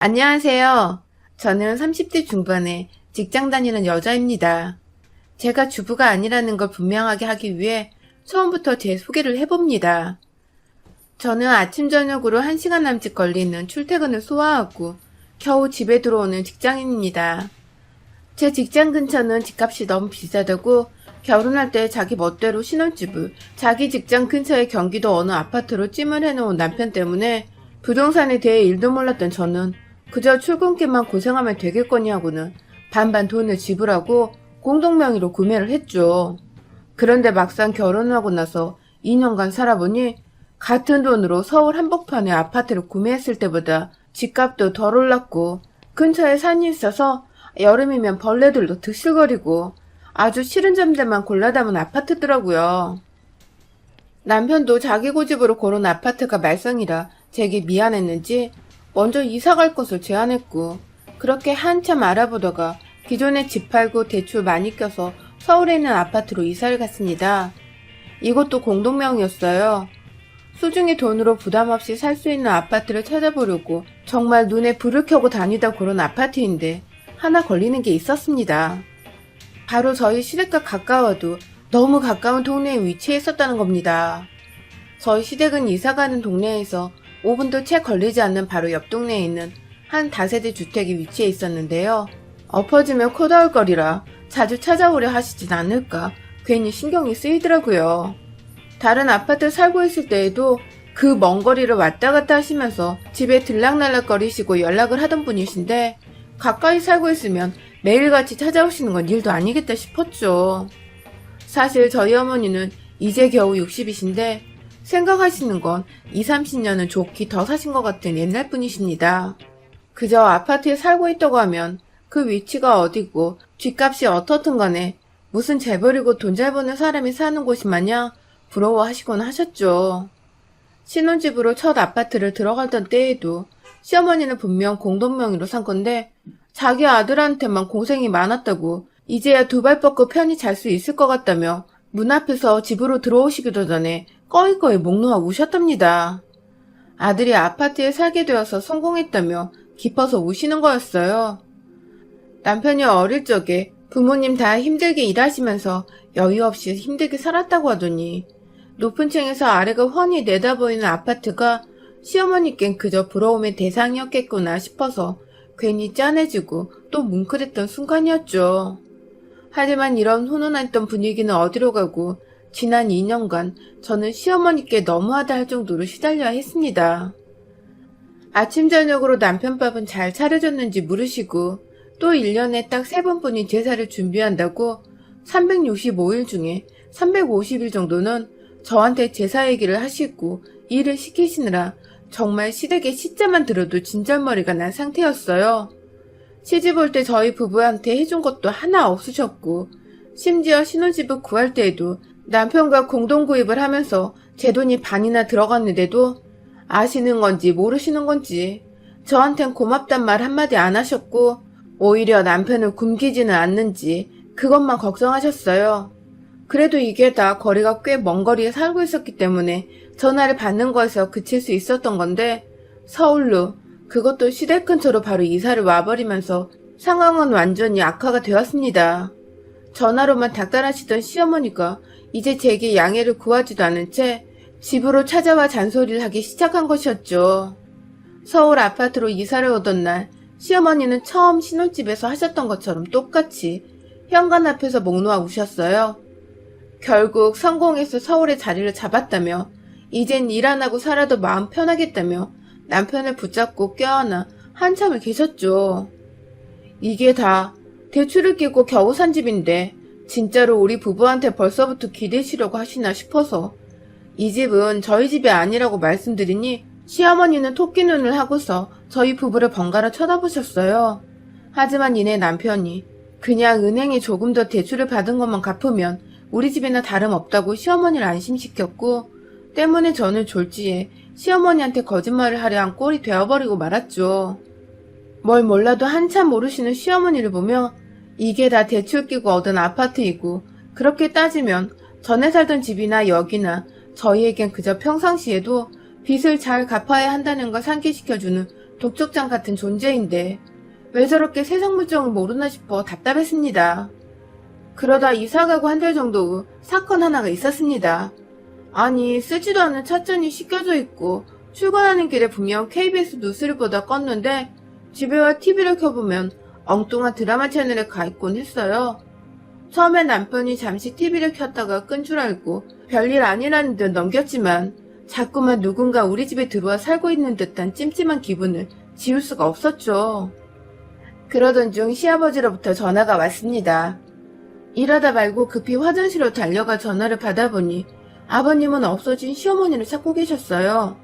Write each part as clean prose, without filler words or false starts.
안녕하세요. 저는 30대 중반에 직장 다니는 여자입니다. 제가 주부가 아니라는 걸 분명하게 하기 위해 처음부터 제 소개를 해봅니다. 저는 아침 저녁으로 1시간 남짓 걸리는 출퇴근을 소화하고 겨우 집에 들어오는 직장인입니다. 제 직장 근처는 집값이 너무 비싸다고 결혼할 때 자기 멋대로 신혼집을 자기 직장 근처의 경기도 어느 아파트로 찜을 해놓은 남편 때문에 부동산에 대해 일도 몰랐던 저는 그저 출근길만 고생하면 되겠거니 하고는 반반 돈을 지불하고 공동명의로 구매를 했죠. 그런데 막상 결혼하고 나서 2년간 살아보니 같은 돈으로 서울 한복판에 아파트를 구매했을 때보다 집값도 덜 올랐고 근처에 산이 있어서 여름이면 벌레들도 드실거리고 아주 싫은 점들만 골라 담은 아파트더라고요. 남편도 자기 고집으로 고른 아파트가 말썽이라 제게 미안했는지 먼저 이사 갈 것을 제안했고 그렇게 한참 알아보다가 기존에 집 팔고 대출 많이 껴서 서울에 있는 아파트로 이사를 갔습니다. 이것도 공동명이었어요. 소중히 돈으로 부담 없이 살 수 있는 아파트를 찾아보려고 정말 눈에 불을 켜고 다니다 고른 아파트인데 하나 걸리는 게 있었습니다. 바로 저희 시댁과 가까워도 너무 가까운 동네에 위치해 있었다는 겁니다. 저희 시댁은 이사가는 동네에서 5분도 채 걸리지 않는 바로 옆 동네에 있는 한 다세대 주택이 위치해 있었는데요. 엎어지면 코 닿을 거리라 자주 찾아오려 하시진 않을까 괜히 신경이 쓰이더라고요. 다른 아파트 살고 있을 때에도 그 먼 거리를 왔다 갔다 하시면서 집에 들락날락거리시고 연락을 하던 분이신데 가까이 살고 있으면 매일같이 찾아오시는 건 일도 아니겠다 싶었죠. 사실 저희 어머니는 이제 겨우 60이신데 생각하시는 건 20, 30년은 좋게 더 사신 것 같은 옛날 분이십니다. 그저 아파트에 살고 있다고 하면 그 위치가 어디고 뒷값이 어떻든 간에 무슨 재벌이고 돈 잘 버는 사람이 사는 곳이 마냥 부러워하시곤 하셨죠. 신혼집으로 첫 아파트를 들어가던 때에도 시어머니는 분명 공동명의로 산 건데 자기 아들한테만 고생이 많았다고 이제야 두 발 뻗고 편히 잘 수 있을 것 같다며 문 앞에서 집으로 들어오시기도 전에 꺼이꺼이 목 놓아 우셨답니다. 아들이 아파트에 살게 되어서 성공했다며 기뻐서 우시는 거였어요. 남편이 어릴 적에 부모님 다 힘들게 일하시면서 여유 없이 힘들게 살았다고 하더니 높은 층에서 아래가 훤히 내다보이는 아파트가 시어머니께는 그저 부러움의 대상이었겠구나 싶어서 괜히 짠해지고 또 뭉클했던 순간이었죠. 하지만 이런 훈훈했던 분위기는 어디로 가고 지난 2년간 저는 시어머니께 너무하다 할 정도로 시달려야 했습니다. 아침 저녁으로 남편 밥은 잘 차려줬는지 물으시고 또 1년에 딱 3번뿐인 제사를 준비한다고 365일 중에 350일 정도는 저한테 제사 얘기를 하시고 일을 시키시느라 정말 시댁의 시자만 들어도 진절머리가 난 상태였어요. 시집 올 때 저희 부부한테 해준 것도 하나 없으셨고 심지어 신혼집을 구할 때에도 남편과 공동 구입을 하면서 제 돈이 반이나 들어갔는데도 아시는 건지 모르시는 건지 저한텐 고맙단 말 한마디 안 하셨고 오히려 남편을 굶기지는 않는지 그것만 걱정하셨어요. 그래도 이게 다 거리가 꽤 먼 거리에 살고 있었기 때문에 전화를 받는 거에서 그칠 수 있었던 건데 서울로 그것도 시댁 근처로 바로 이사를 와버리면서 상황은 완전히 악화가 되었습니다. 전화로만 닥달하시던 시어머니가 이제 제게 양해를 구하지도 않은 채 집으로 찾아와 잔소리를 하기 시작한 것이었죠. 서울 아파트로 이사를 오던 날 시어머니는 처음 신혼집에서 하셨던 것처럼 똑같이 현관 앞에서 목 놓아 우셨어요. 결국 성공해서 서울에 자리를 잡았다며 이젠 일 안 하고 살아도 마음 편하겠다며 남편을 붙잡고 껴안아 한참을 계셨죠. 이게 다 대출을 끼고 겨우 산 집인데 진짜로 우리 부부한테 벌써부터 기대시려고 하시나 싶어서 이 집은 저희 집이 아니라고 말씀드리니 시어머니는 토끼 눈을 하고서 저희 부부를 번갈아 쳐다보셨어요. 하지만 이내 남편이 그냥 은행에 조금 더 대출을 받은 것만 갚으면 우리 집이나 다름없다고 시어머니를 안심시켰고 때문에 저는 졸지에 시어머니한테 거짓말을 하려 한 꼴이 되어버리고 말았죠. 뭘 몰라도 한참 모르시는 시어머니를 보며 이게 다 대출 끼고 얻은 아파트이고 그렇게 따지면 전에 살던 집이나 여기나 저희에겐 그저 평상시에도 빚을 잘 갚아야 한다는 걸 상기시켜주는 독촉장 같은 존재인데 왜 저렇게 세상 물정을 모르나 싶어 답답했습니다. 그러다 이사가고 한 달 정도 후 사건 하나가 있었습니다. 아니, 쓰지도 않은 찻잔이 씻겨져 있고 출근하는 길에 분명 KBS 뉴스를 보다 껐는데 집에 와 TV를 켜보면 엉뚱한 드라마 채널에 가있곤 했어요. 처음엔 남편이 잠시 TV를 켰다가 끈 줄 알고 별일 아니라는 듯 넘겼지만 자꾸만 누군가 우리 집에 들어와 살고 있는 듯한 찜찜한 기분을 지울 수가 없었죠. 그러던 중 시아버지로부터 전화가 왔습니다. 일하다 말고 급히 화장실로 달려가 전화를 받아보니 아버님은 없어진 시어머니를 찾고 계셨어요.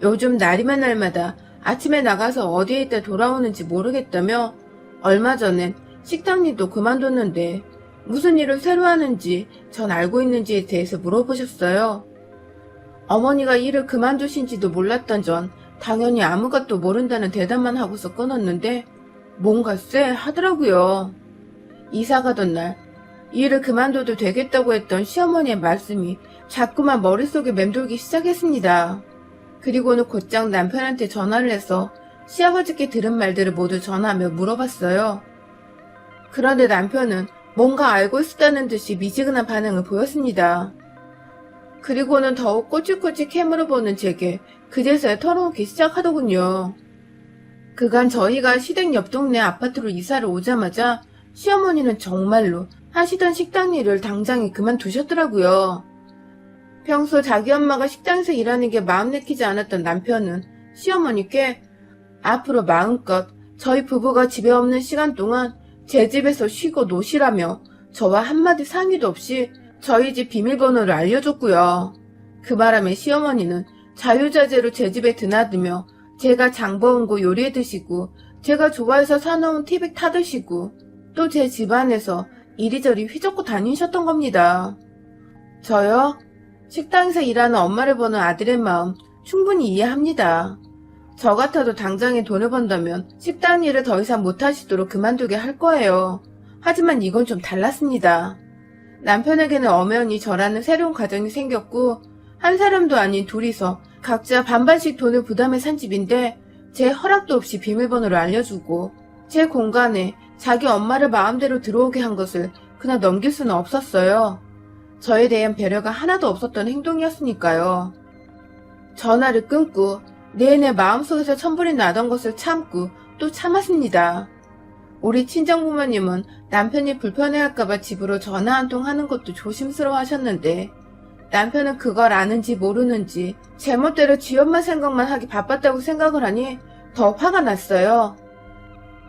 요즘 날이면 날마다 아침에 나가서 어디에 있다 돌아오는지 모르겠다며 얼마 전엔 식당 일도 그만뒀는데 무슨 일을 새로 하는지 전 알고 있는지에 대해서 물어보셨어요. 어머니가 일을 그만두신지도 몰랐던 전 당연히 아무것도 모른다는 대답만 하고서 끊었는데 뭔가 쎄 하더라고요. 이사 가던 날 일을 그만둬도 되겠다고 했던 시어머니의 말씀이 자꾸만 머릿속에 맴돌기 시작했습니다. 그리고는 곧장 남편한테 전화를 해서 시아버지께 들은 말들을 모두 전하며 물어봤어요. 그런데 남편은 뭔가 알고 있었다는 듯이 미지근한 반응을 보였습니다. 그리고는 더욱 꼬치꼬치 캐물어 보는 제게 그제서야 털어놓기 시작하더군요. 그간 저희가 시댁 옆 동네 아파트로 이사를 오자마자 시어머니는 정말로 하시던 식당 일을 당장에 그만두셨더라고요. 평소 자기 엄마가 식당에서 일하는 게 마음 내키지 않았던 남편은 시어머니께 앞으로 마음껏 저희 부부가 집에 없는 시간 동안 제 집에서 쉬고 노시라며 저와 한마디 상의도 없이 저희 집 비밀번호를 알려줬고요. 그 바람에 시어머니는 자유자재로 제 집에 드나들며 제가 장보은 거 요리해 드시고 제가 좋아해서 사놓은 TV 타드시고 또 제 집안에서 이리저리 휘젓고 다니셨던 겁니다. 저요? 식당에서 일하는 엄마를 보는 아들의 마음 충분히 이해합니다. 저 같아도 당장에 돈을 번다면 식당 일을 더 이상 못하시도록 그만두게 할 거예요. 하지만 이건 좀 달랐습니다. 남편에게는 엄연히 저라는 새로운 가정이 생겼고 한 사람도 아닌 둘이서 각자 반반씩 돈을 부담해 산 집인데 제 허락도 없이 비밀번호를 알려주고 제 공간에 자기 엄마를 마음대로 들어오게 한 것을 그냥 넘길 수는 없었어요. 저에 대한 배려가 하나도 없었던 행동이었으니까요. 전화를 끊고 내내 마음속에서 천불이 나던 것을 참고 또 참았습니다. 우리 친정부모님은 남편이 불편해할까봐 집으로 전화 한 통 하는 것도 조심스러워 하셨는데 남편은 그걸 아는지 모르는지 제멋대로 지 엄마 생각만 하기 바빴다고 생각을 하니 더 화가 났어요.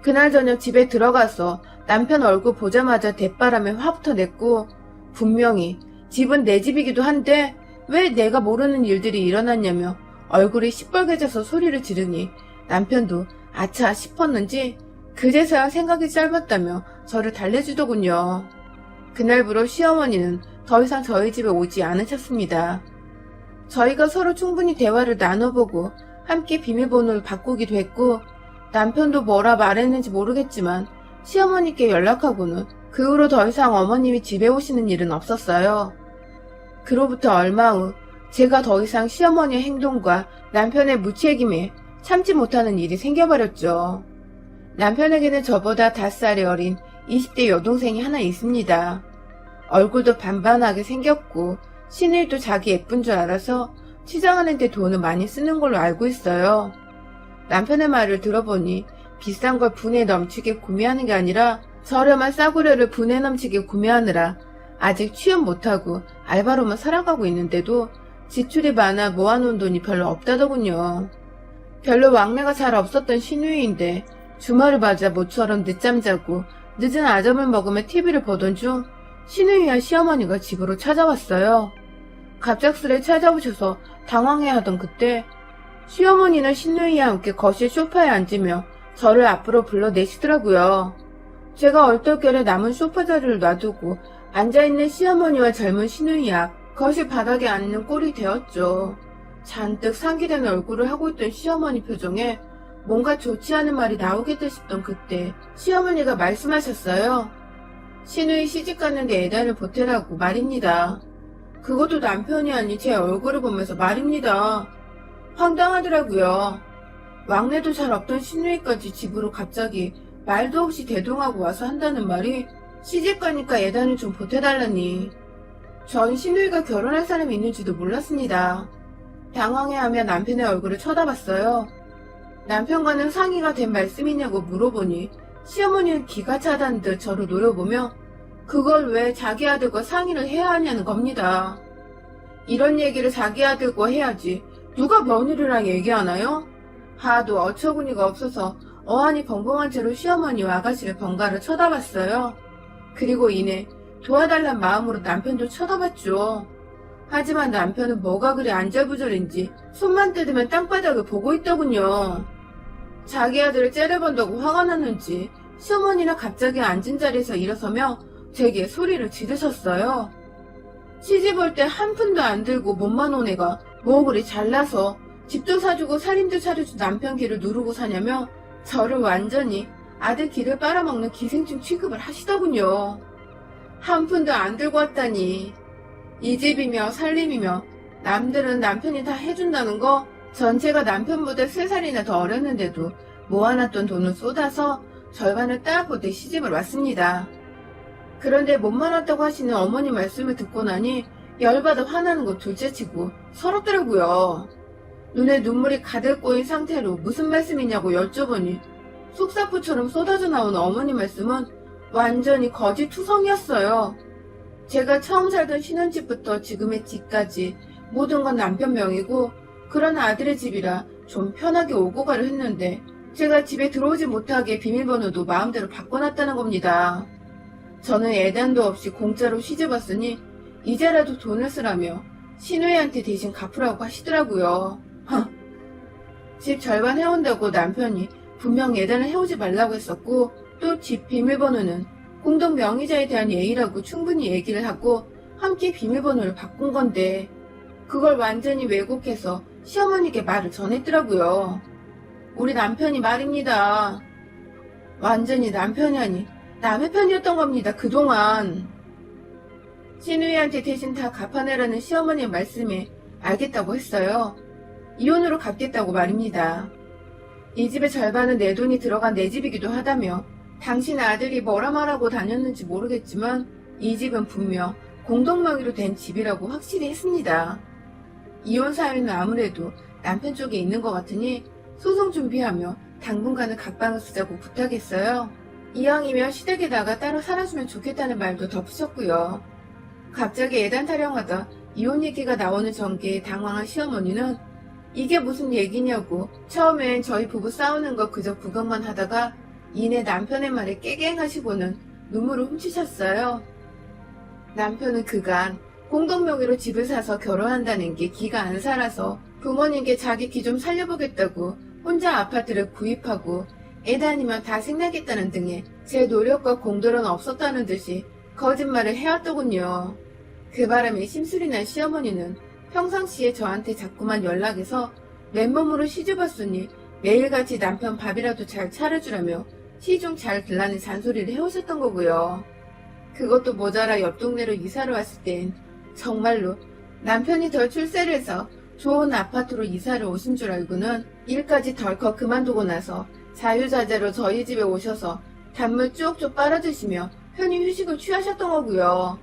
그날 저녁 집에 들어가서 남편 얼굴 보자마자 대바람에 화부터 냈고 분명히 집은 내 집이기도 한데 왜 내가 모르는 일들이 일어났냐며 얼굴이 시뻘개져서 소리를 지르니 남편도 아차 싶었는지 그제서야 생각이 짧았다며 저를 달래주더군요. 그날부로 시어머니는 더 이상 저희 집에 오지 않으셨습니다. 저희가 서로 충분히 대화를 나눠보고 함께 비밀번호를 바꾸기도 했고 남편도 뭐라 말했는지 모르겠지만 시어머니께 연락하고는 그 후로 더 이상 어머님이 집에 오시는 일은 없었어요. 그로부터 얼마 후 제가 더 이상 시어머니의 행동과 남편의 무책임에 참지 못하는 일이 생겨버렸죠. 남편에게는 저보다 5살이 어린 20대 여동생이 하나 있습니다. 얼굴도 반반하게 생겼고 시누이도 자기 예쁜 줄 알아서 치장하는 데 돈을 많이 쓰는 걸로 알고 있어요. 남편의 말을 들어보니 비싼 걸 분에 넘치게 구매하는 게 아니라 저렴한 싸구려를 분에 넘치게 구매하느라 아직 취업 못하고 알바로만 살아가고 있는데도 지출이 많아 모아놓은 돈이 별로 없다더군요. 별로 왕래가 잘 없었던 시누이인데 주말을 맞아 모처럼 늦잠 자고 늦은 아점을 먹으며 TV를 보던 중 시누이와 시어머니가 집으로 찾아왔어요. 갑작스레 찾아오셔서 당황해하던 그때 시어머니는 시누이와 함께 거실 소파에 앉으며 저를 앞으로 불러내시더라고요. 제가 얼떨결에 남은 소파 자리를 놔두고 앉아있는 시어머니와 젊은 시누이와 거실 바닥에 앉는 꼴이 되었죠. 잔뜩 상기된 얼굴을 하고 있던 시어머니 표정에 뭔가 좋지 않은 말이 나오겠다 싶던 그때 시어머니가 말씀하셨어요. 시누이 시집갔는데 애단을 보태라고 말입니다. 그것도 남편이 아닌 제 얼굴을 보면서 말입니다. 황당하더라고요. 왕래도 잘 없던 신우이까지 집으로 갑자기 말도 없이 대동하고 와서 한다는 말이 시집 가니까 예단을 좀 보태달라니. 전 신우이가 결혼할 사람이 있는지도 몰랐습니다. 당황해하며 남편의 얼굴을 쳐다봤어요. 남편과는 상의가 된 말씀이냐고 물어보니 시어머니는 기가 차다는 듯 저를 노려보며 그걸 왜 자기 아들과 상의를 해야 하냐는 겁니다. 이런 얘기를 자기 아들과 해야지 누가 며느리랑 얘기하나요? 하도 어처구니가 없어서 어안이 벙벙한 채로 시어머니와 아가씨를 번갈아 쳐다봤어요. 그리고 이내 도와달란 마음으로 남편도 쳐다봤죠. 하지만 남편은 뭐가 그리 안절부절인지 손만 뜯으면 땅바닥을 보고 있더군요. 자기 아들을 째려본다고 화가 났는지 시어머니는 갑자기 앉은 자리에서 일어서며 제게 소리를 지르셨어요. 시집 올 때 한 푼도 안 들고 몸만 온 애가 뭐 그리 잘나서 집도 사주고 살림도 차려준 남편 길을 누르고 사냐며 저를 완전히 아들 길을 빨아먹는 기생충 취급을 하시더군요. 한 푼도 안 들고 왔다니. 이 집이며 살림이며 남들은 남편이 다 해준다는 거 전체가 남편보다 3살이나 더 어렸는데도 모아놨던 돈을 쏟아서 절반을 따보듯 시집을 왔습니다. 그런데 몸만 왔다고 하시는 어머니 말씀을 듣고 나니 열받아 화나는 거 둘째치고 서럽더라고요. 눈에 눈물이 가득 고인 상태로 무슨 말씀이냐고 여쭤보니 속사포처럼 쏟아져 나온 어머니 말씀은 완전히 거짓투성이었어요. 제가 처음 살던 신혼집부터 지금의 집까지 모든 건 남편 명이고 그런 아들의 집이라 좀 편하게 오고 가려 했는데 제가 집에 들어오지 못하게 비밀번호도 마음대로 바꿔놨다는 겁니다. 저는 애단도 없이 공짜로 시집 왔으니 이제라도 돈을 쓰라며 신우이한테 대신 갚으라고 하시더라고요. 집 절반 해온다고 남편이 분명 예단을 해오지 말라고 했었고 또 집 비밀번호는 공동 명의자에 대한 예의라고 충분히 얘기를 하고 함께 비밀번호를 바꾼 건데 그걸 완전히 왜곡해서 시어머니께 말을 전했더라고요. 우리 남편이 말입니다. 완전히 남편이 아니 남의 편이었던 겁니다. 그동안. 신우이한테 대신 다 갚아내라는 시어머니의 말씀에 알겠다고 했어요. 이혼으로 갚겠다고 말입니다. 이 집의 절반은 내 돈이 들어간 내 집이기도 하다며 당신 아들이 뭐라 말하고 다녔는지 모르겠지만 이 집은 분명 공동명의로 된 집이라고 확실히 했습니다. 이혼 사유는 아무래도 남편 쪽에 있는 것 같으니 소송 준비하며 당분간은 각방을 쓰자고 부탁했어요. 이왕이면 시댁에다가 따로 살아주면 좋겠다는 말도 덧붙였고요. 갑자기 예단 타령하다 이혼 얘기가 나오는 전개에 당황한 시어머니는 이게 무슨 얘기냐고 처음엔 저희 부부 싸우는 거 그저 구경만 하다가 이내 남편의 말에 깨갱하시고는 눈물을 훔치셨어요. 남편은 그간 공동명의로 집을 사서 결혼한다는 게 기가 안 살아서 부모님께 자기 기 좀 살려보겠다고 혼자 아파트를 구입하고 애다니면 다 생나겠다는 등의 제 노력과 공들은 없었다는 듯이 거짓말을 해왔더군요. 그 바람에 심술이 난 시어머니는 평상시에 저한테 자꾸만 연락해서 맨몸으로 시집 왔으니 매일같이 남편 밥이라도 잘 차려주라며 시중 잘 들라는 잔소리를 해오셨던 거고요. 그것도 모자라 옆 동네로 이사를 왔을 땐 정말로 남편이 덜 출세를 해서 좋은 아파트로 이사를 오신 줄 알고는 일까지 덜컥 그만두고 나서 자유자재로 저희 집에 오셔서 단물 쭉쭉 빨아드시며 편히 휴식을 취하셨던 거고요.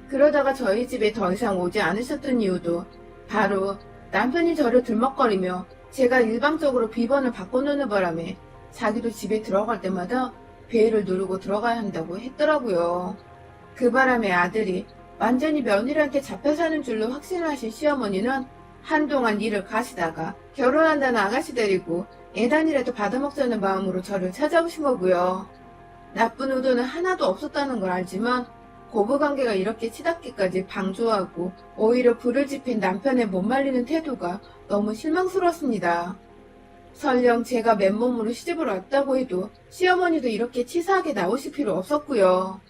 그러다가 저희 집에 더 이상 오지 않으셨던 이유도 바로 남편이 저를 들먹거리며 제가 일방적으로 비번을 바꿔놓는 바람에 자기도 집에 들어갈 때마다 베일을 누르고 들어가야 한다고 했더라고요. 그 바람에 아들이 완전히 며느리한테 잡혀 사는 줄로 확신을 하신 시어머니는 한동안 일을 가시다가 결혼한다는 아가씨 데리고 애단이라도 받아먹자는 마음으로 저를 찾아오신 거고요. 나쁜 의도는 하나도 없었다는 걸 알지만 고부관계가 이렇게 치닫기까지 방조하고 오히려 불을 지핀 남편의 못 말리는 태도가 너무 실망스러웠습니다. 설령 제가 맨몸으로 시집을 왔다고 해도 시어머니도 이렇게 치사하게 나오실 필요 없었고요.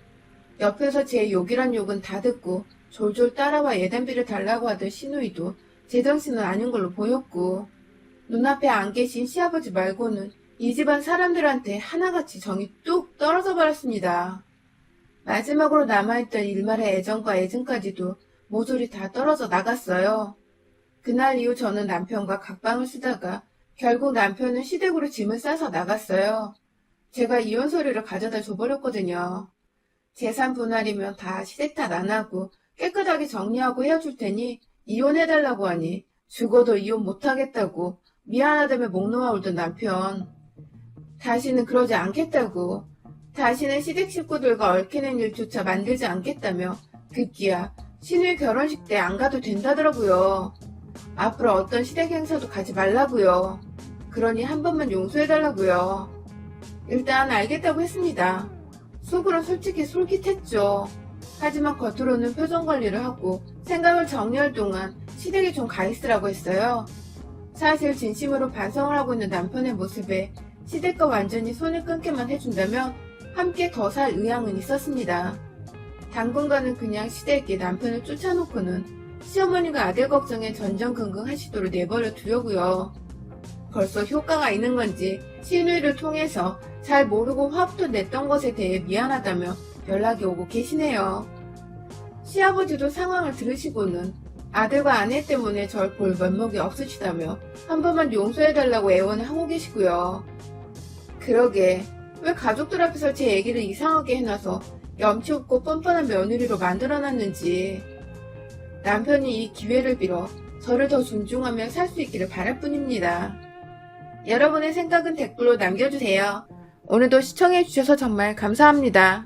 옆에서 제 욕이란 욕은 다 듣고 졸졸 따라와 예단비를 달라고 하던 시누이도 제정신은 아닌 걸로 보였고 눈앞에 안 계신 시아버지 말고는 이 집안 사람들한테 하나같이 정이 뚝 떨어져 버렸습니다. 마지막으로 남아있던 일말의 애정과 애증까지도 모조리 다 떨어져 나갔어요. 그날 이후 저는 남편과 각방을 쓰다가 결국 남편은 시댁으로 짐을 싸서 나갔어요. 제가 이혼 서류를 가져다 줘버렸거든요. 재산 분할이면 다 시댁 탓 안 하고 깨끗하게 정리하고 헤어줄 테니 이혼해달라고 하니 죽어도 이혼 못하겠다고 미안하다며 목 놓아 울던 남편. 다시는 그러지 않겠다고, 다시는 시댁 식구들과 얽히는 일조차 만들지 않겠다며 급기야 신우이 결혼식 때 안 가도 된다더라고요. 앞으로 어떤 시댁 행사도 가지 말라고요. 그러니 한 번만 용서해달라고요. 일단 알겠다고 했습니다. 속으론 솔직히 솔깃했죠. 하지만 겉으로는 표정 관리를 하고 생각을 정리할 동안 시댁에 좀 가 있으라고 했어요. 사실 진심으로 반성을 하고 있는 남편의 모습에 시댁과 완전히 손을 끊기만 해준다면 함께 더 살 의향은 있었습니다. 당분간은 그냥 시댁에 남편을 쫓아놓고는 시어머니가 아들 걱정에 전전긍긍하시도록 내버려 두려고요. 벌써 효과가 있는 건지 시누이를 통해서 잘 모르고 화부터 냈던 것에 대해 미안하다며 연락이 오고 계시네요. 시아버지도 상황을 들으시고는 아들과 아내 때문에 절 볼 면목이 없으시다며 한 번만 용서해달라고 애원을 하고 계시고요. 그러게 왜 가족들 앞에서 제 얘기를 이상하게 해놔서 염치 없고 뻔뻔한 며느리로 만들어놨는지. 남편이 이 기회를 빌어 저를 더 존중하며 살 수 있기를 바랄 뿐입니다. 여러분의 생각은 댓글로 남겨주세요. 오늘도 시청해주셔서 정말 감사합니다.